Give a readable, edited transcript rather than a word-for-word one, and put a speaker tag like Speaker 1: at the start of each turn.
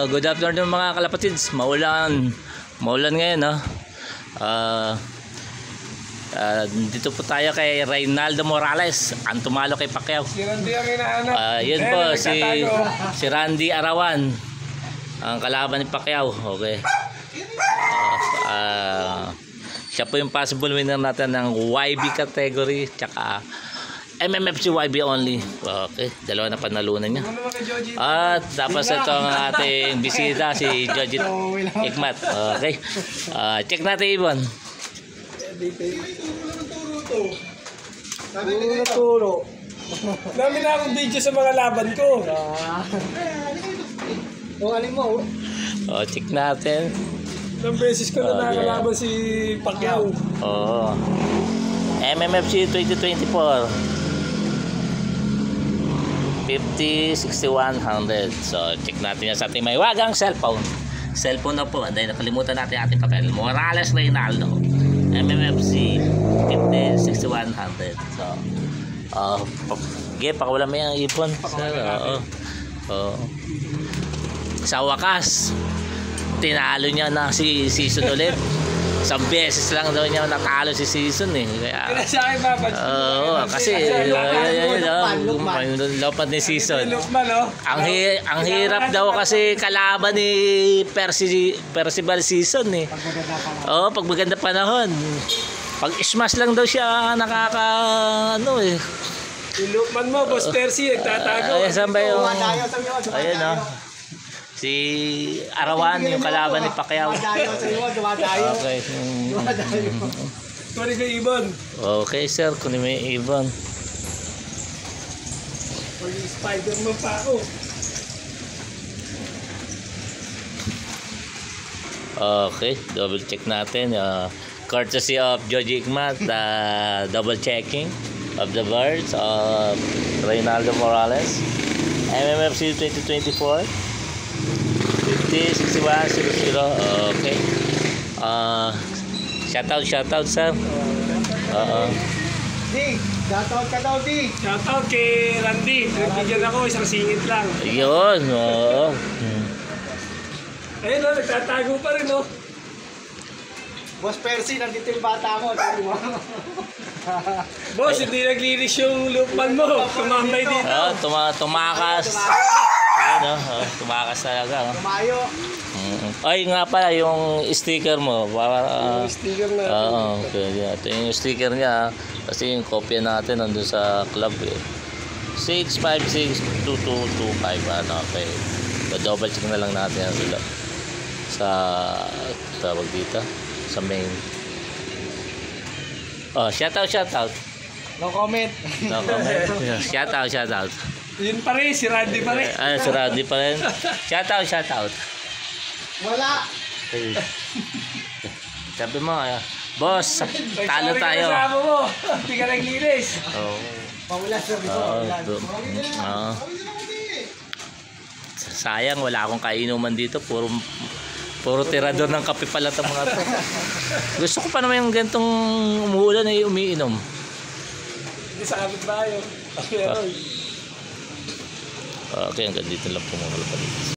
Speaker 1: Good afternoon mga kalapatids. Maulan ngayon, no? Dito po tayo kay Reynaldo Morales, ang tumalo kay Pacquiao.
Speaker 2: Si Randy ang inaanap.
Speaker 1: Yun po, si Randy Arawan, ang kalaban ni Pacquiao. Okay. Siya po yung possible winner natin ng YB category, tsaka MMFC YB only. Okay, dalawa na panalunan niya. At tapos ito ang ating bisita, si Jojit Ikmat. Okay, check natin Ibon.
Speaker 2: Turo. Dami na akong video sa mga laban ko. Alin mo.
Speaker 1: Check natin.
Speaker 2: Ilang beses ko na nakalaban si Pacquiao.
Speaker 1: MMFC 2024. 50, 60, 100. So, check natin yan sa ating may wagang cellphone. Cellphone na po. Dahil nakalimutan natin ating papel. Morales Reynaldo. MMFC 50, 60, 100. So, pakawala mo yung Ibon. Sa wakas, tinalo niya na si season ulit. Isang beses lang daw niya natalo si season eh. Kaya, kasi lopat ni season. Ang hirap daw kasi kalaban ni Percival season eh. Pag maganda panahon. Pag smash lang daw siya ano eh.
Speaker 2: Ilukman mo, Boss Percy, nagtatago.
Speaker 1: Saan ba yung... Ayan o. Si Arawan, yung kalaban ni Pacquiao. Okay.
Speaker 2: Kunin ko yung Ibon.
Speaker 1: Okay sir, kunin mo yung Ibon.
Speaker 2: Spider-Man pa ako.
Speaker 1: Okay, double check natin. Courtesy of Joji Ikmat, double checking of the birds of Reynaldo Morales. MMFC 2024. 50, 61, 00. Okay. Shoutout sir.
Speaker 2: Di, shoutout ka daw, Di. Shoutout kay Randy. Nagbigyan ako, isang singit lang.
Speaker 1: Yun,
Speaker 2: Ayun o, nagtatago pa rin o.
Speaker 3: Boss Percy, nandito yung bata mo.
Speaker 2: Boss, hindi naglinis yung lupman mo. Tumambay dito.
Speaker 1: Tumakas. Tumakas talaga.
Speaker 3: Tumayo.
Speaker 1: Ay nga pala, yung sticker mo.
Speaker 2: Yung sticker na.
Speaker 1: Okay. Ito yung sticker niya. Kasi yung kopya natin nandun sa club eh. 6562225. Okay. Double check na lang natin yan sila. Sa tawag dito. Sa main. Shoutout.
Speaker 3: No comment.
Speaker 1: No comment. Shoutout.
Speaker 2: Yun pa rin, si Randy pa rin.
Speaker 1: Si Randy pa rin. Shoutout.
Speaker 3: Wala.
Speaker 1: Sabi mo, boss, talo tayo.
Speaker 2: Kasama mo, hindi ka naglinis.
Speaker 3: Pawala sa
Speaker 1: sayang, wala akong kainuman dito. Puro tirador ng kape pala itong mga to. Gusto ko pa naman yung gantong umuulan ay umiinom.
Speaker 2: Hindi sa abot ba yun?
Speaker 1: Okay, hanggang dito lang po mga kalapatids.